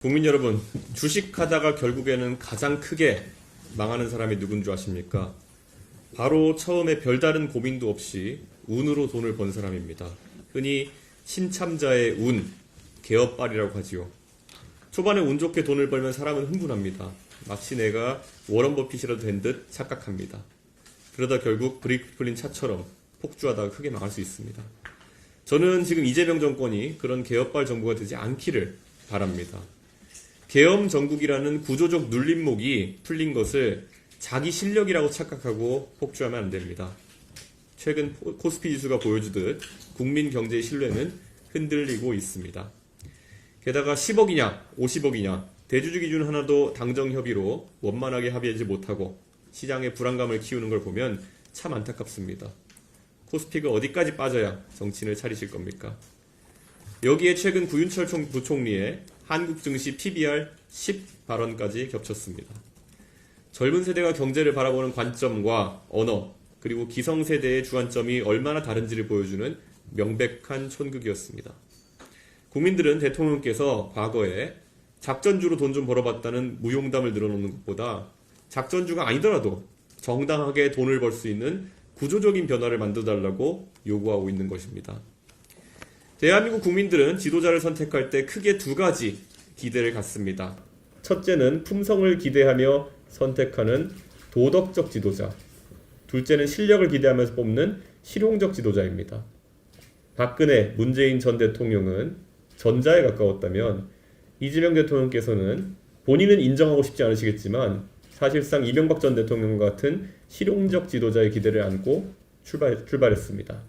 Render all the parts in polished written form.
국민 여러분, 주식하다가 결국에는 가장 크게 망하는 사람이 누군 줄 아십니까? 바로 처음에 별다른 고민도 없이 운으로 돈을 번 사람입니다. 흔히 신참자의 운, 개업발이라고 하지요. 초반에 운 좋게 돈을 벌면 사람은 흥분합니다. 마치 내가 워런 버핏이라도 된 듯 착각합니다. 그러다 결국 브레이크 풀린 차처럼 폭주하다가 크게 망할 수 있습니다. 저는 지금 이재명 정권이 그런 개업발 정부가 되지 않기를 바랍니다. 계엄 정국이라는 구조적 눌림목이 풀린 것을 자기 실력이라고 착각하고 폭주하면 안 됩니다. 최근 코스피 지수가 보여주듯 국민 경제의 신뢰는 흔들리고 있습니다. 게다가 10억이냐 50억이냐 대주주 기준 하나도 당정 협의로 원만하게 합의하지 못하고 시장의 불안감을 키우는 걸 보면 참 안타깝습니다. 코스피가 어디까지 빠져야 정신을 차리실 겁니까? 여기에 최근 구윤철 부총리의 한국 증시 PBR 10 발언까지 겹쳤습니다. 젊은 세대가 경제를 바라보는 관점과 언어, 그리고 기성세대의 주관점이 얼마나 다른지를 보여주는 명백한 촌극이었습니다. 국민들은 대통령께서 과거에 작전주로 돈 좀 벌어봤다는 무용담을 늘어놓는 것보다 작전주가 아니더라도 정당하게 돈을 벌 수 있는 구조적인 변화를 만들어달라고 요구하고 있는 것입니다. 대한민국 국민들은 지도자를 선택할 때 크게 두 가지 기대를 갖습니다. 첫째는 품성을 기대하며 선택하는 도덕적 지도자. 둘째는 실력을 기대하면서 뽑는 실용적 지도자입니다. 박근혜, 문재인 전 대통령은 전자에 가까웠다면 이재명 대통령께서는 본인은 인정하고 싶지 않으시겠지만 사실상 이명박 전 대통령과 같은 실용적 지도자의 기대를 안고 출발했습니다.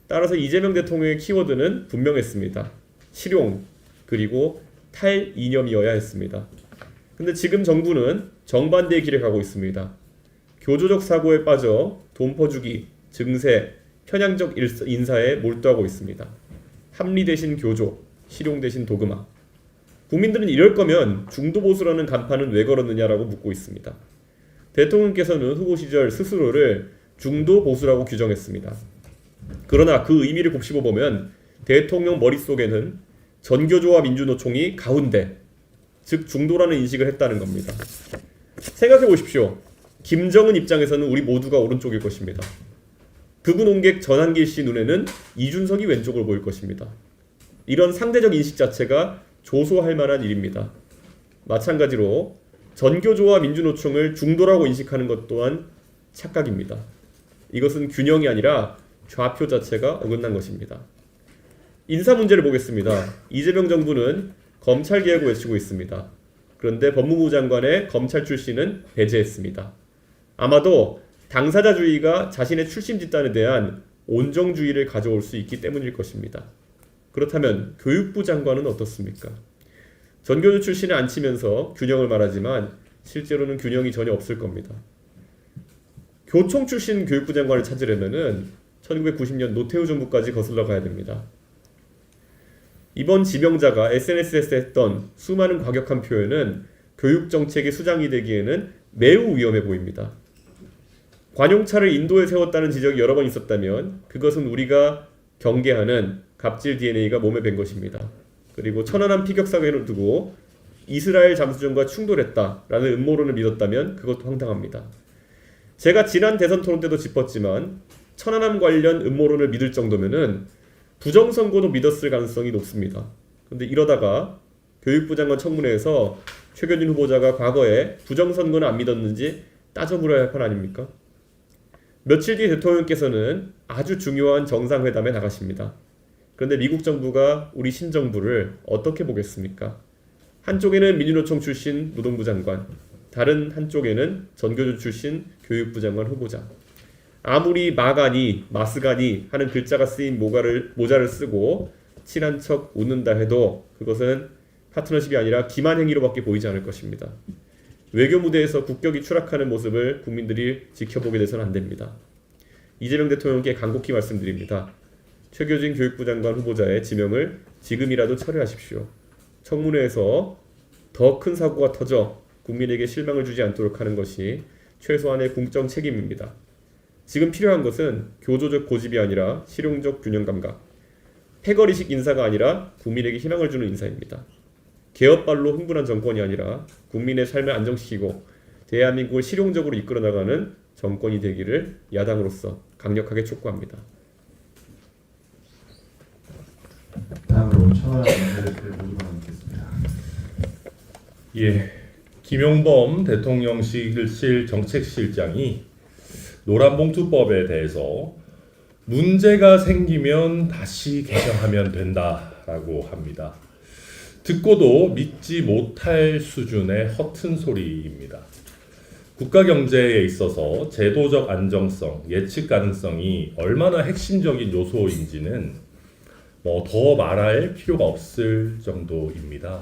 따라서 이재명 대통령의 키워드는 분명했습니다. 실용, 그리고 탈이념이어야 했습니다. 근데 지금 정부는 정반대의 길에 가고 있습니다. 교조적 사고에 빠져 돈 퍼주기, 증세, 편향적 인사에 몰두하고 있습니다. 합리 대신 교조, 실용 대신 도그마. 국민들은 이럴 거면 중도보수라는 간판은 왜 걸었느냐라고 묻고 있습니다. 대통령께서는 후보 시절 스스로를 중도보수라고 규정했습니다. 그러나 그 의미를 곱씹어 보면 대통령 머릿속에는 전교조와 민주노총이 가운데, 즉 중도라는 인식을 했다는 겁니다. 생각해 보십시오. 김정은 입장에서는 우리 모두가 오른쪽일 것입니다. 극우 농객 전한길 씨 눈에는 이준석이 왼쪽으로 보일 것입니다. 이런 상대적 인식 자체가 조소할 만한 일입니다. 마찬가지로 전교조와 민주노총을 중도라고 인식하는 것 또한 착각입니다. 이것은 균형이 아니라 좌표 자체가 어긋난 것입니다. 인사 문제를 보겠습니다. 이재명 정부는 검찰개혁을 외치고 있습니다. 그런데 법무부 장관의 검찰 출신은 배제했습니다. 아마도 당사자주의가 자신의 출신 집단에 대한 온정주의를 가져올 수 있기 때문일 것입니다. 그렇다면 교육부 장관은 어떻습니까? 전교조 출신에 앉히면서 균형을 말하지만 실제로는 균형이 전혀 없을 겁니다. 교총 출신 교육부 장관을 찾으려면은 1990년 노태우 정부까지 거슬러 가야 됩니다. 이번 지명자가 SNS에서 했던 수많은 과격한 표현은 교육정책의 수장이 되기에는 매우 위험해 보입니다. 관용차를 인도에 세웠다는 지적이 여러 번 있었다면 그것은 우리가 경계하는 갑질 DNA가 몸에 밴 것입니다. 그리고 천안함 피격 사건을 두고 이스라엘 잠수정과 충돌했다라는 음모론을 믿었다면 그것도 황당합니다. 제가 지난 대선 토론 때도 짚었지만 천안함 관련 음모론을 믿을 정도면은 부정선거도 믿었을 가능성이 높습니다. 그런데 이러다가 교육부 장관 청문회에서 최경진 후보자가 과거에 부정선거는 안 믿었는지 따져물어야 할 판 아닙니까? 며칠 뒤 대통령께서는 아주 중요한 정상회담에 나가십니다. 그런데 미국 정부가 우리 신정부를 어떻게 보겠습니까? 한쪽에는 민주노총 출신 노동부 장관, 다른 한쪽에는 전교조 출신 교육부 장관 후보자. 아무리 마가니, 마스가니 하는 글자가 쓰인 모자를 쓰고 친한 척 웃는다 해도 그것은 파트너십이 아니라 기만 행위로밖에 보이지 않을 것입니다. 외교 무대에서 국격이 추락하는 모습을 국민들이 지켜보게 돼서는 안 됩니다. 이재명 대통령께 간곡히 말씀드립니다. 최교진 교육부 장관 후보자의 지명을 지금이라도 철회하십시오. 청문회에서 더 큰 사고가 터져 국민에게 실망을 주지 않도록 하는 것이 최소한의 공적 책임입니다. 지금 필요한 것은 교조적 고집이 아니라 실용적 균형 감각, 패거리식 인사가 아니라 국민에게 희망을 주는 인사입니다. 개업발로 흥분한 정권이 아니라 국민의 삶을 안정시키고 대한민국을 실용적으로 이끌어 나가는 정권이 되기를 야당으로서 강력하게 촉구합니다. 다음으로 청와대 대표를 모두가 남겠습니다. 예, 김용범 대통령실 정책실장이 노란봉투법에 대해서 문제가 생기면 다시 개정하면 된다라고 합니다. 듣고도 믿지 못할 수준의 허튼 소리입니다. 국가 경제에 있어서 제도적 안정성, 예측 가능성이 얼마나 핵심적인 요소인지는 더 말할 필요가 없을 정도입니다.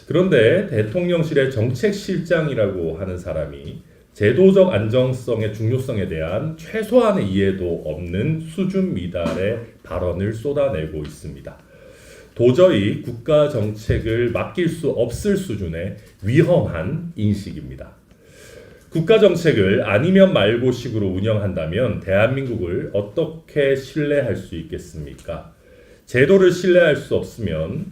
그런데 대통령실의 정책실장이라고 하는 사람이 제도적 안정성의 중요성에 대한 최소한의 이해도 없는 수준 미달의 발언을 쏟아내고 있습니다. 도저히 국가 정책을 맡길 수 없을 수준의 위험한 인식입니다. 국가 정책을 아니면 말고식으로 운영한다면 대한민국을 어떻게 신뢰할 수 있겠습니까? 제도를 신뢰할 수 없으면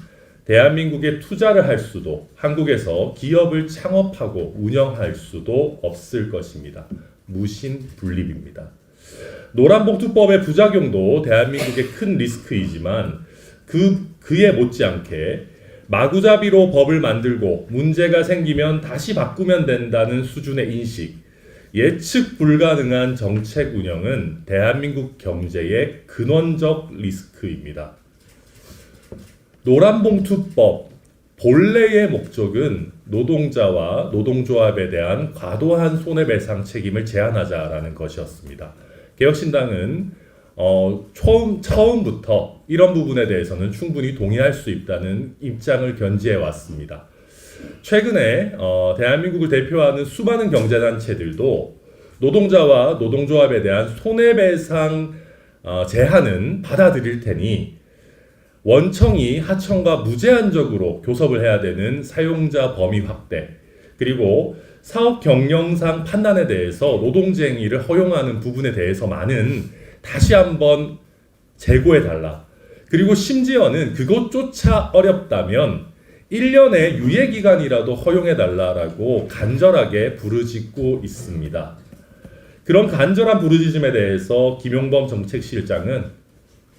대한민국에 투자를 할 수도, 한국에서 기업을 창업하고 운영할 수도 없을 것입니다. 무신분립입니다. 노란봉투법의 부작용도 대한민국의 큰 리스크이지만 그에 못지않게 마구잡이로 법을 만들고 문제가 생기면 다시 바꾸면 된다는 수준의 인식, 예측 불가능한 정책 운영은 대한민국 경제의 근원적 리스크입니다. 노란봉투법 본래의 목적은 노동자와 노동조합에 대한 과도한 손해배상 책임을 제한하자라는 것이었습니다. 개혁신당은 처음부터 이런 부분에 대해서는 충분히 동의할 수 있다는 입장을 견지해 왔습니다. 최근에 대한민국을 대표하는 수많은 경제단체들도 노동자와 노동조합에 대한 손해배상 제한은 받아들일 테니 원청이 하청과 무제한적으로 교섭을 해야 되는 사용자 범위 확대, 그리고 사업 경영상 판단에 대해서 노동쟁의를 허용하는 부분에 대해서만은 다시 한번 재고해달라. 그리고 심지어는 그것조차 어렵다면 1년의 유예기간이라도 허용해달라라고 간절하게 부르짖고 있습니다. 그런 간절한 부르짖음에 대해서 김용범 정책실장은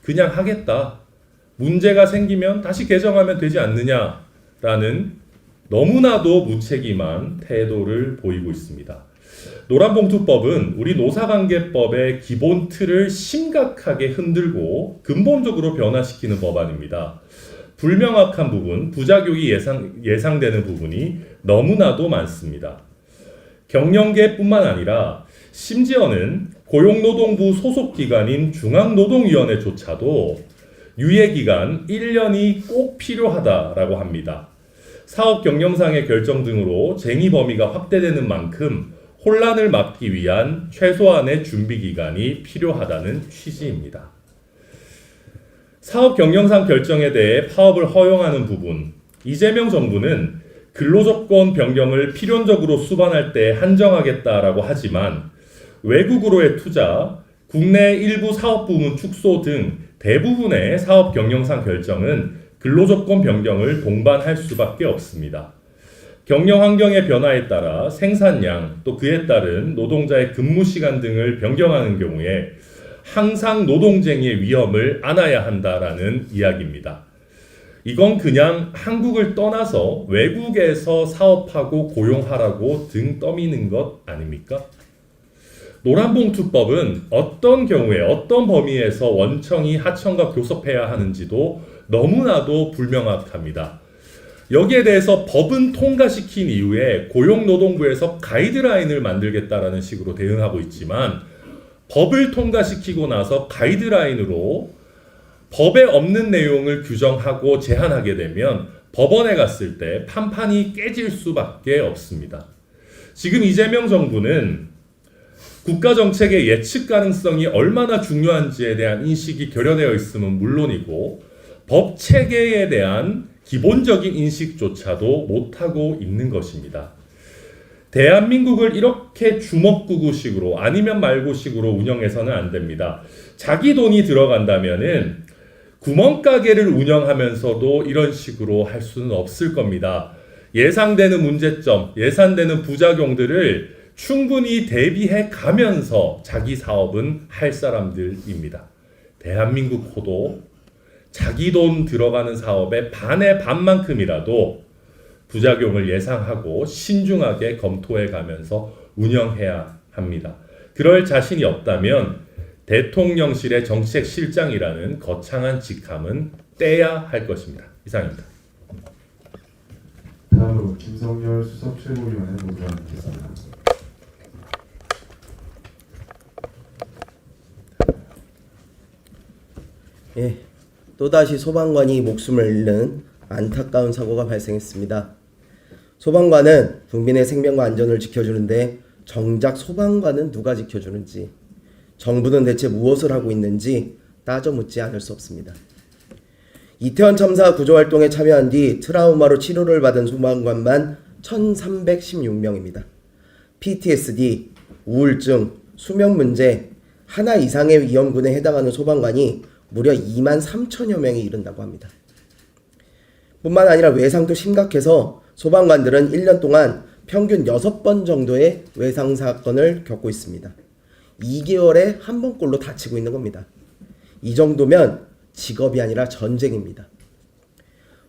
그냥 하겠다. 문제가 생기면 다시 개정하면 되지 않느냐라는 너무나도 무책임한 태도를 보이고 있습니다. 노란봉투법은 우리 노사관계법의 기본 틀을 심각하게 흔들고 근본적으로 변화시키는 법안입니다. 불명확한 부분, 부작용이 예상되는 부분이 너무나도 많습니다. 경영계뿐만 아니라 심지어는 고용노동부 소속기관인 중앙노동위원회조차도 유예기간 1년이 꼭 필요하다라고 합니다. 사업 경영상의 결정 등으로 쟁의 범위가 확대되는 만큼 혼란을 막기 위한 최소한의 준비기간이 필요하다는 취지입니다. 사업 경영상 결정에 대해 파업을 허용하는 부분, 이재명 정부는 근로조건 변경을 필연적으로 수반할 때 한정하겠다라고 하지만 외국으로의 투자, 국내 일부 사업 부문 축소 등 대부분의 사업 경영상 결정은 근로조건 변경을 동반할 수밖에 없습니다. 경영 환경의 변화에 따라 생산량 또 그에 따른 노동자의 근무 시간 등을 변경하는 경우에 항상 노동쟁의의 위험을 안아야 한다라는 이야기입니다. 이건 그냥 한국을 떠나서 외국에서 사업하고 고용하라고 등 떠미는 것 아닙니까? 노란봉투법은 어떤 경우에 어떤 범위에서 원청이 하청과 교섭해야 하는지도 너무나도 불명확합니다. 여기에 대해서 법은 통과시킨 이후에 고용노동부에서 가이드라인을 만들겠다라는 식으로 대응하고 있지만 법을 통과시키고 나서 가이드라인으로 법에 없는 내용을 규정하고 제한하게 되면 법원에 갔을 때 판판이 깨질 수밖에 없습니다. 지금 이재명 정부는 국가 정책의 예측 가능성이 얼마나 중요한지에 대한 인식이 결여되어 있음은 물론이고 법 체계에 대한 기본적인 인식조차도 못하고 있는 것입니다. 대한민국을 이렇게 주먹구구식으로 아니면 말고식으로 운영해서는 안 됩니다. 자기 돈이 들어간다면은 구멍가게를 운영하면서도 이런 식으로 할 수는 없을 겁니다. 예상되는 문제점, 예상되는 부작용들을 충분히 대비해 가면서 자기 사업은 할 사람들입니다. 대한민국 호도 자기 돈 들어가는 사업의 반의 반만큼이라도 부작용을 예상하고 신중하게 검토해 가면서 운영해야 합니다. 그럴 자신이 없다면 대통령실의 정책실장이라는 거창한 직함은 떼야 할 것입니다. 이상입니다. 다음으로 김성열 수석 최고위원의 모두가 듣겠습니다. 예, 또다시 소방관이 목숨을 잃는 안타까운 사고가 발생했습니다. 소방관은 국민의 생명과 안전을 지켜주는데 정작 소방관은 누가 지켜주는지, 정부는 대체 무엇을 하고 있는지 따져 묻지 않을 수 없습니다. 이태원 참사 구조활동에 참여한 뒤 트라우마로 치료를 받은 소방관만 1,316명입니다. PTSD, 우울증, 수면 문제, 하나 이상의 위험군에 해당하는 소방관이 무려 2만 3천여 명에 이른다고 합니다. 뿐만 아니라 외상도 심각해서 소방관들은 1년 동안 평균 6번 정도의 외상 사건을 겪고 있습니다. 2개월에 한 번꼴로 다치고 있는 겁니다. 이 정도면 직업이 아니라 전쟁입니다.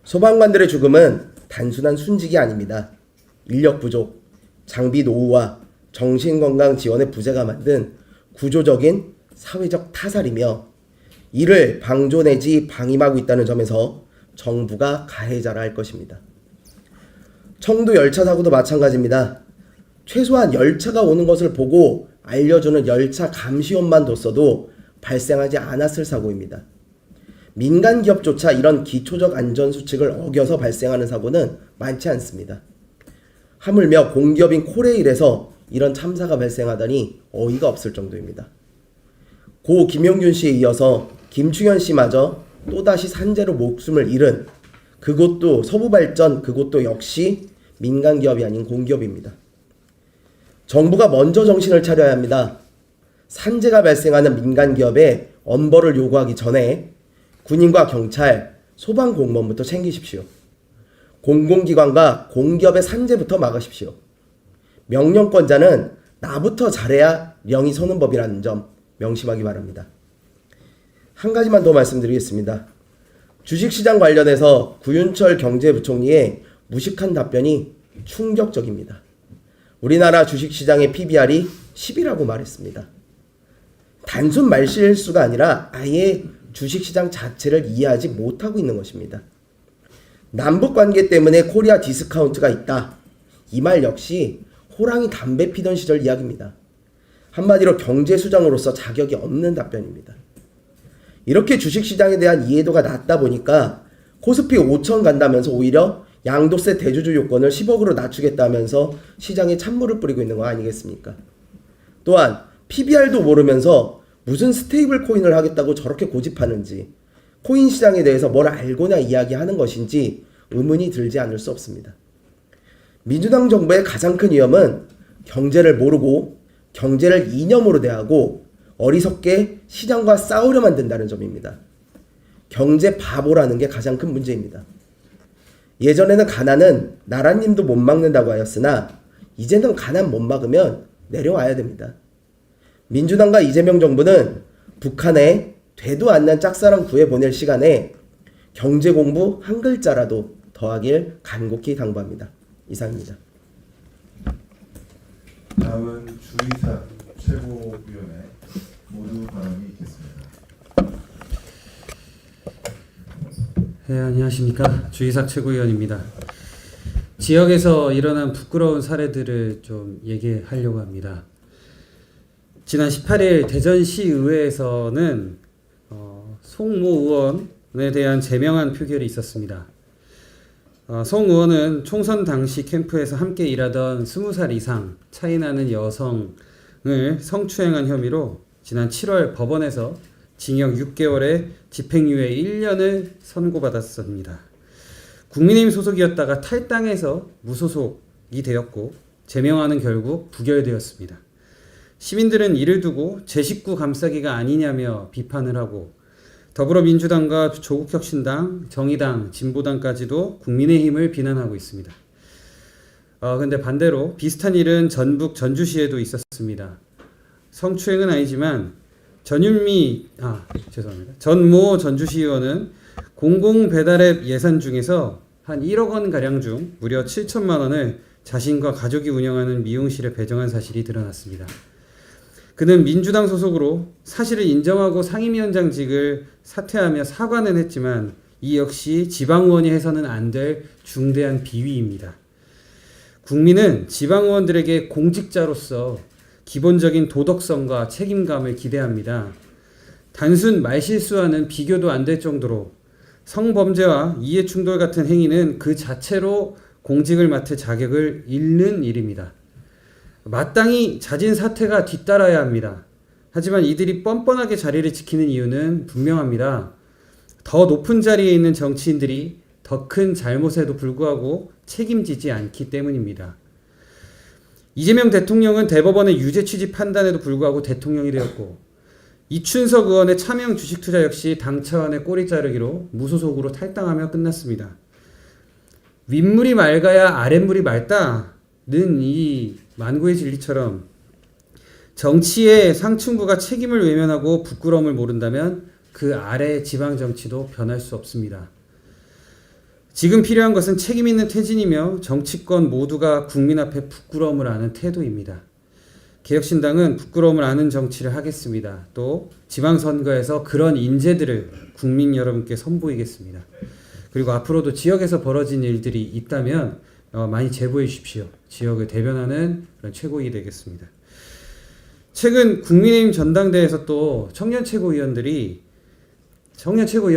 소방관들의 죽음은 단순한 순직이 아닙니다. 인력 부족, 장비 노후와 정신건강 지원의 부재가 만든 구조적인 사회적 타살이며 이를 방조 내지 방임하고 있다는 점에서 정부가 가해자라 할 것입니다. 청도 열차 사고도 마찬가지입니다. 최소한 열차가 오는 것을 보고 알려주는 열차 감시원만 뒀어도 발생하지 않았을 사고입니다. 민간 기업조차 이런 기초적 안전수칙을 어겨서 발생하는 사고는 많지 않습니다. 하물며 공기업인 코레일에서 이런 참사가 발생하다니 어이가 없을 정도입니다. 고 김용균 씨에 이어서 김충현 씨마저 또다시 산재로 목숨을 잃은 그곳도 서부발전, 그곳도 역시 민간 기업이 아닌 공기업입니다. 정부가 먼저 정신을 차려야 합니다. 산재가 발생하는 민간 기업에 엄벌을 요구하기 전에 군인과 경찰, 소방 공무원부터 챙기십시오. 공공기관과 공기업의 산재부터 막으십시오. 명령권자는 나부터 잘해야 명이 서는 법이라는 점 명심하기 바랍니다. 한 가지만 더 말씀드리겠습니다. 주식시장 관련해서 구윤철 경제부총리의 무식한 답변이 충격적입니다. 우리나라 주식시장의 PBR이 10이라고 말했습니다. 단순 말실수가 아니라 아예 주식시장 자체를 이해하지 못하고 있는 것입니다. 남북관계 때문에 코리아 디스카운트가 있다. 이 말 역시 호랑이 담배 피던 시절 이야기입니다. 한마디로 경제수장으로서 자격이 없는 답변입니다. 이렇게 주식시장에 대한 이해도가 낮다 보니까 코스피 5천 간다면서 오히려 양도세 대주주 요건을 10억으로 낮추겠다면서 시장에 찬물을 뿌리고 있는 거 아니겠습니까? 또한 PBR도 모르면서 무슨 스테이블 코인을 하겠다고 저렇게 고집하는지, 코인 시장에 대해서 뭘 알고나 이야기하는 것인지 의문이 들지 않을 수 없습니다. 민주당 정부의 가장 큰 위험은 경제를 모르고 경제를 이념으로 대하고 어리석게 시장과 싸우려 만든다는 점입니다. 경제 바보라는 게 가장 큰 문제입니다. 예전에는 가난은 나라님도 못 막는다고 하였으나 이제는 가난 못 막으면 내려와야 됩니다. 민주당과 이재명 정부는 북한에 되도 않는 짝사랑 구해보낼 시간에 경제 공부 한 글자라도 더하길 간곡히 당부합니다. 이상입니다. 다음은 주의사 최고위원의 모두 발언이 있겠습니다. 네, 안녕하십니까. 주의삭 최고위원입니다. 지역에서 일어난 부끄러운 사례들을 좀 얘기하려고 합니다. 지난 18일 대전시의회에서는 송 모 의원에 대한 제명안 표결이 있었습니다. 송 의원은 총선 당시 캠프에서 함께 일하던 20살 이상 차이나는 여성을 성추행한 혐의로 지난 7월 법원에서 징역 6개월에 집행유예 1년을 선고받았습니다. 국민의힘 소속이었다가 탈당해서 무소속이 되었고 제명안은 결국 부결되었습니다. 시민들은 이를 두고 제 식구 감싸기가 아니냐며 비판을 하고 더불어민주당과 조국혁신당, 정의당, 진보당까지도 국민의힘을 비난하고 있습니다. 근데 반대로 비슷한 일은 전북 전주시에도 있었습니다. 성추행은 아니지만 전모 전주시 의원은 공공배달앱 예산 중에서 한 1억 원 가량 중 무려 7천만 원을 자신과 가족이 운영하는 미용실에 배정한 사실이 드러났습니다. 그는 민주당 소속으로 사실을 인정하고 상임위원장직을 사퇴하며 사과는 했지만 이 역시 지방의원이 해서는 안 될 중대한 비위입니다. 국민은 지방의원들에게 공직자로서 기본적인 도덕성과 책임감을 기대합니다. 단순 말실수와는 비교도 안 될 정도로 성범죄와 이해충돌 같은 행위는 그 자체로 공직을 맡을 자격을 잃는 일입니다. 마땅히 자진 사퇴가 뒤따라야 합니다. 하지만 이들이 뻔뻔하게 자리를 지키는 이유는 분명합니다. 더 높은 자리에 있는 정치인들이 더 큰 잘못에도 불구하고 책임지지 않기 때문입니다. 이재명 대통령은 대법원의 유죄 취지 판단에도 불구하고 대통령이 되었고 이춘석 의원의 차명 주식 투자 역시 당 차원의 꼬리 자르기로 무소속으로 탈당하며 끝났습니다. 윗물이 맑아야 아랫물이 맑다는 이 만구의 진리처럼 정치의 상층부가 책임을 외면하고 부끄러움을 모른다면 그 아래 지방 정치도 변할 수 없습니다. 지금 필요한 것은 책임 있는 퇴진이며 정치권 모두가 국민 앞에 부끄러움을 아는 태도입니다. 개혁신당은 부끄러움을 아는 정치를 하겠습니다. 또 지방선거에서 그런 인재들을 국민 여러분께 선보이겠습니다. 그리고 앞으로도 지역에서 벌어진 일들이 있다면 많이 제보해 주십시오. 지역을 대변하는 그런 최고위 되겠습니다. 최근 국민의힘 전당대회에서 또 청년 최고위원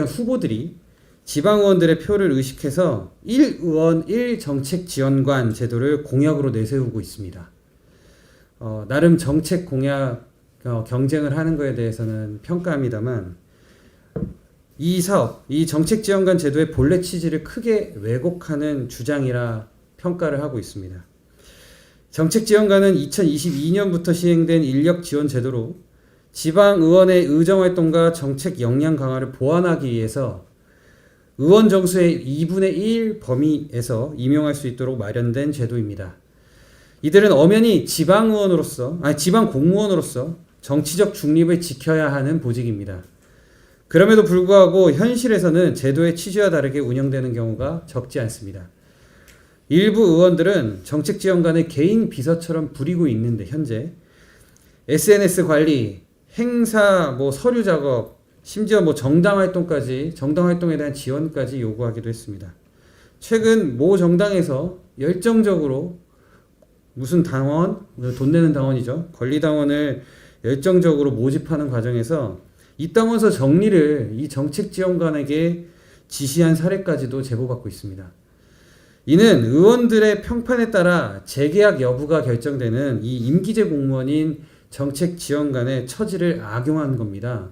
후보들이 지방의원들의 표를 의식해서 1의원 1정책지원관 제도를 공약으로 내세우고 있습니다. 나름 정책 공약 경쟁을 하는 것에 대해서는 평가합니다만 이 사업, 이 정책지원관 제도의 본래 취지를 크게 왜곡하는 주장이라 평가를 하고 있습니다. 정책지원관은 2022년부터 시행된 인력지원 제도로 지방의원의 의정활동과 정책 역량 강화를 보완하기 위해서 의원 정수의 2분의 1 범위에서 임용할 수 있도록 마련된 제도입니다. 이들은 엄연히 지방 공무원으로서 정치적 중립을 지켜야 하는 보직입니다. 그럼에도 불구하고 현실에서는 제도의 취지와 다르게 운영되는 경우가 적지 않습니다. 일부 의원들은 정책지원관을 개인 비서처럼 부리고 있는데 현재 SNS 관리, 행사, 서류 작업, 심지어 정당 활동에 대한 지원까지 요구하기도 했습니다. 최근 모 정당에서 열정적으로 무슨 당원, 돈 내는 당원이죠. 권리당원을 열정적으로 모집하는 과정에서 이 당원서 정리를 이 정책지원관에게 지시한 사례까지도 제보받고 있습니다. 이는 의원들의 평판에 따라 재계약 여부가 결정되는 이 임기제 공무원인 정책지원관의 처지를 악용한 겁니다.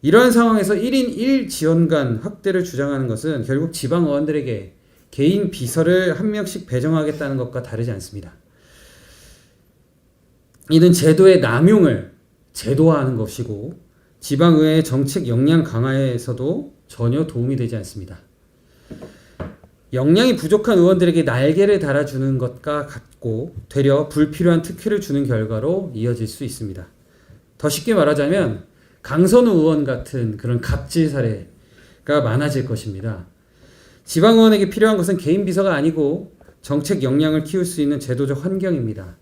이러한 상황에서 1인 1지원관 확대를 주장하는 것은 결국 지방 의원들에게 개인 비서를 한 명씩 배정하겠다는 것과 다르지 않습니다. 이는 제도의 남용을 제도화하는 것이고 지방의회의 정책 역량 강화에서도 전혀 도움이 되지 않습니다. 역량이 부족한 의원들에게 날개를 달아주는 것과 같고 되려 불필요한 특혜를 주는 결과로 이어질 수 있습니다. 더 쉽게 말하자면 강선우 의원 같은 그런 갑질 사례가 많아질 것입니다. 지방의원에게 필요한 것은 개인 비서가 아니고 정책 역량을 키울 수 있는 제도적 환경입니다.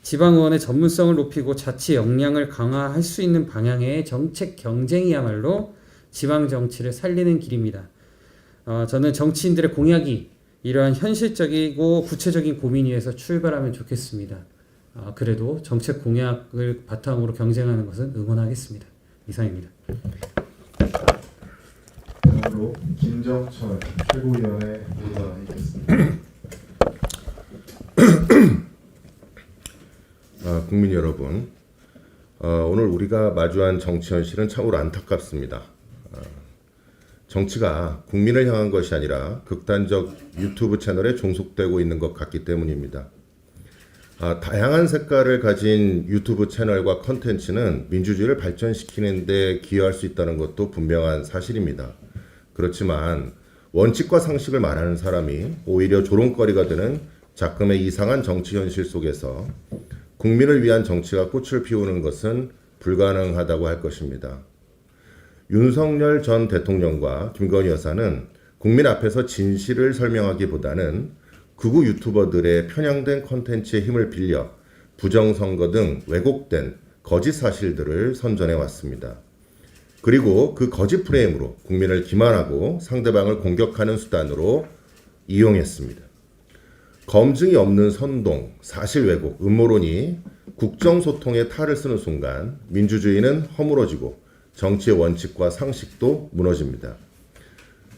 지방의원의 전문성을 높이고 자치 역량을 강화할 수 있는 방향의 정책 경쟁이야말로 지방 정치를 살리는 길입니다. 저는 정치인들의 공약이 이러한 현실적이고 구체적인 고민 위에서 출발하면 좋겠습니다. 그래도 정책 공약을 바탕으로 경쟁하는 것은 응원하겠습니다. 이상입니다. 다음으로 김정철 최고위원의 의견이 있겠습니다. 국민 여러분, 오늘 우리가 마주한 정치 현실은 참으로 안타깝습니다. 정치가 국민을 향한 것이 아니라 극단적 유튜브 채널에 종속되고 있는 것 같기 때문입니다. 다양한 색깔을 가진 유튜브 채널과 컨텐츠는 민주주의를 발전시키는 데 기여할 수 있다는 것도 분명한 사실입니다. 그렇지만 원칙과 상식을 말하는 사람이 오히려 조롱거리가 되는 작금의 이상한 정치 현실 속에서 국민을 위한 정치가 꽃을 피우는 것은 불가능하다고 할 것입니다. 윤석열 전 대통령과 김건희 여사는 국민 앞에서 진실을 설명하기보다는 극우 유튜버들의 편향된 콘텐츠의 힘을 빌려 부정선거 등 왜곡된 거짓 사실들을 선전해 왔습니다. 그리고 그 거짓 프레임으로 국민을 기만하고 상대방을 공격하는 수단으로 이용했습니다. 검증이 없는 선동, 사실 왜곡, 음모론이 국정소통에 탈을 쓰는 순간 민주주의는 허물어지고 정치의 원칙과 상식도 무너집니다.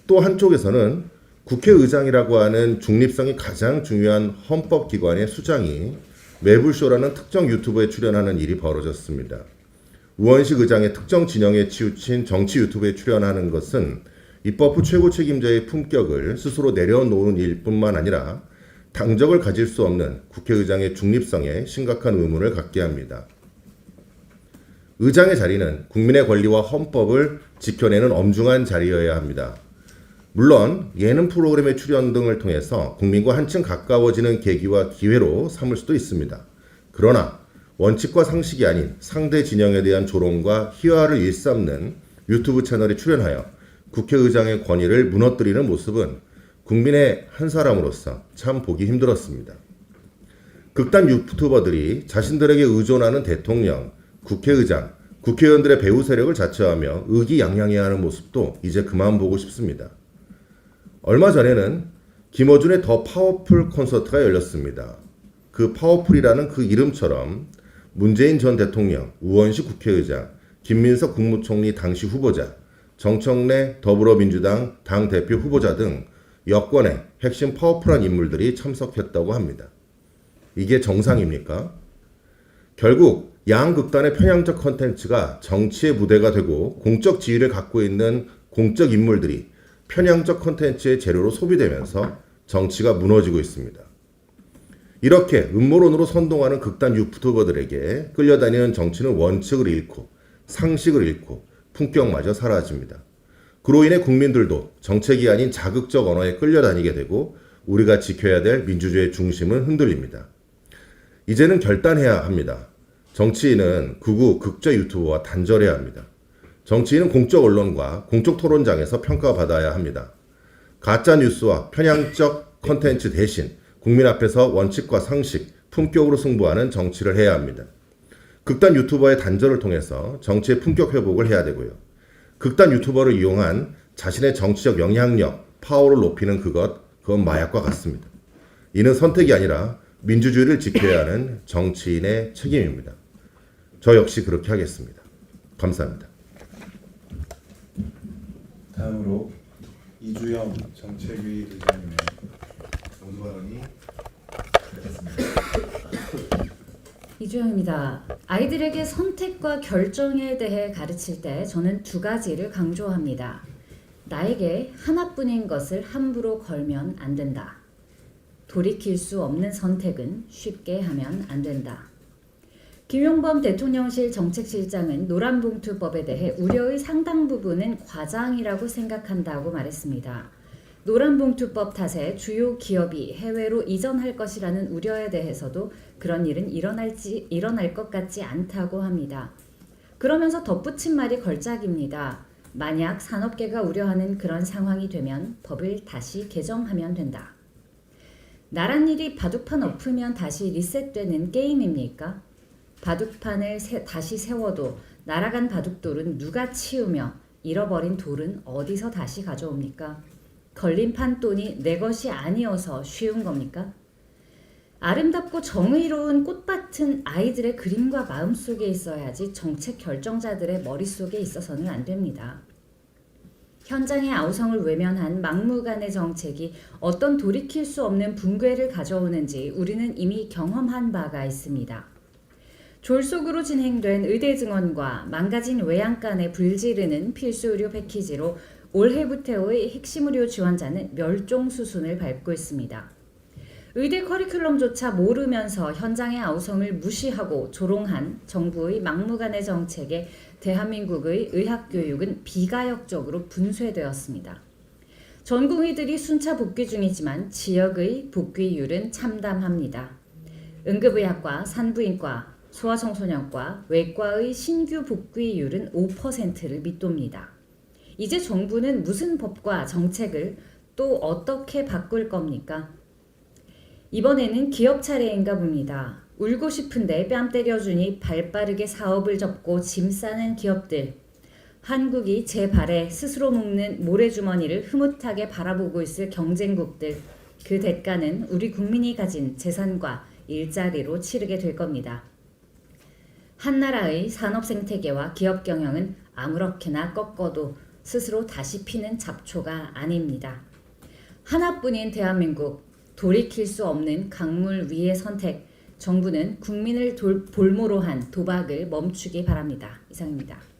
또 한쪽에서는 국회의장이라고 하는 중립성이 가장 중요한 헌법기관의 수장이 매불쇼라는 특정 유튜브에 출연하는 일이 벌어졌습니다. 우원식 의장의 특정 진영에 치우친 정치 유튜브에 출연하는 것은 입법부 최고 책임자의 품격을 스스로 내려놓은 일뿐만 아니라 당적을 가질 수 없는 국회의장의 중립성에 심각한 의문을 갖게 합니다. 의장의 자리는 국민의 권리와 헌법을 지켜내는 엄중한 자리여야 합니다. 물론 예능 프로그램의 출연 등을 통해서 국민과 한층 가까워지는 계기와 기회로 삼을 수도 있습니다. 그러나 원칙과 상식이 아닌 상대 진영에 대한 조롱과 희화를 일삼는 유튜브 채널에 출연하여 국회의장의 권위를 무너뜨리는 모습은 국민의 한 사람으로서 참 보기 힘들었습니다. 극단 유튜버들이 자신들에게 의존하는 대통령, 국회의장, 국회의원들의 배후 세력을 자처하며 의기양양해야 하는 모습도 이제 그만 보고 싶습니다. 얼마 전에는 김어준의 더 파워풀 콘서트가 열렸습니다. 그 파워풀이라는 그 이름처럼 문재인 전 대통령, 우원식 국회의장, 김민석 국무총리 당시 후보자, 정청래 더불어민주당 당대표 후보자 등 여권의 핵심 파워풀한 인물들이 참석했다고 합니다. 이게 정상입니까? 결국 양극단의 편향적 컨텐츠가 정치의 무대가 되고 공적 지위를 갖고 있는 공적 인물들이 편향적 콘텐츠의 재료로 소비되면서 정치가 무너지고 있습니다. 이렇게 음모론으로 선동하는 극단 유튜버들에게 끌려다니는 정치는 원칙을 잃고 상식을 잃고 품격마저 사라집니다. 그로 인해 국민들도 정책이 아닌 자극적 언어에 끌려다니게 되고 우리가 지켜야 될 민주주의의 중심은 흔들립니다. 이제는 결단해야 합니다. 정치인은 극우 극좌 유튜버와 단절해야 합니다. 정치인은 공적 언론과 공적 토론장에서 평가받아야 합니다. 가짜 뉴스와 편향적 컨텐츠 대신 국민 앞에서 원칙과 상식, 품격으로 승부하는 정치를 해야 합니다. 극단 유튜버의 단절을 통해서 정치의 품격 회복을 해야 되고요. 극단 유튜버를 이용한 자신의 정치적 영향력, 파워를 높이는 그건 마약과 같습니다. 이는 선택이 아니라 민주주의를 지켜야 하는 정치인의 책임입니다. 저 역시 그렇게 하겠습니다. 감사합니다. 다음으로 이주영 정책위 의장님의 모두 발언이 되겠습니다. 이주영입니다. 아이들에게 선택과 결정에 대해 가르칠 때 저는 두 가지를 강조합니다. 나에게 하나뿐인 것을 함부로 걸면 안 된다. 돌이킬 수 없는 선택은 쉽게 하면 안 된다. 김용범 대통령실 정책실장은 노란봉투법에 대해 우려의 상당 부분은 과장이라고 생각한다고 말했습니다. 노란봉투법 탓에 주요 기업이 해외로 이전할 것이라는 우려에 대해서도 그런 일은 일어날 것 같지 않다고 합니다. 그러면서 덧붙인 말이 걸작입니다. 만약 산업계가 우려하는 그런 상황이 되면 법을 다시 개정하면 된다. 나란 일이 바둑판 엎으면 다시 리셋되는 게임입니까? 바둑판을 다시 세워도 날아간 바둑돌은 누가 치우며 잃어버린 돌은 어디서 다시 가져옵니까? 걸린 판돈이 내 것이 아니어서 쉬운 겁니까? 아름답고 정의로운 꽃밭은 아이들의 그림과 마음속에 있어야지 정책 결정자들의 머릿속에 있어서는 안 됩니다. 현장의 아우성을 외면한 막무가내 정책이 어떤 돌이킬 수 없는 붕괴를 가져오는지 우리는 이미 경험한 바가 있습니다. 졸속으로 진행된 의대 증원과 망가진 외양간에 불지르는 필수 의료 패키지로 올해부터의 핵심 의료 지원자는 멸종 수순을 밟고 있습니다. 의대 커리큘럼조차 모르면서 현장의 아우성을 무시하고 조롱한 정부의 막무가내 정책에 대한민국의 의학교육은 비가역적으로 분쇄되었습니다. 전공의들이 순차 복귀 중이지만 지역의 복귀율은 참담합니다. 응급의학과, 산부인과, 소아청소년과, 외과의 신규 복귀율은 5%를 밑돕니다. 이제 정부는 무슨 법과 정책을 또 어떻게 바꿀 겁니까? 이번에는 기업 차례인가 봅니다. 울고 싶은데 뺨 때려주니 발빠르게 사업을 접고 짐 싸는 기업들. 한국이 제 발에 스스로 묶는 모래주머니를 흐뭇하게 바라보고 있을 경쟁국들. 그 대가는 우리 국민이 가진 재산과 일자리로 치르게 될 겁니다. 한 나라의 산업 생태계와 기업 경영은 아무렇게나 꺾어도 스스로 다시 피는 잡초가 아닙니다. 하나뿐인 대한민국, 돌이킬 수 없는 강물 위의 선택, 정부는 국민을 볼모로 한 도박을 멈추기 바랍니다. 이상입니다.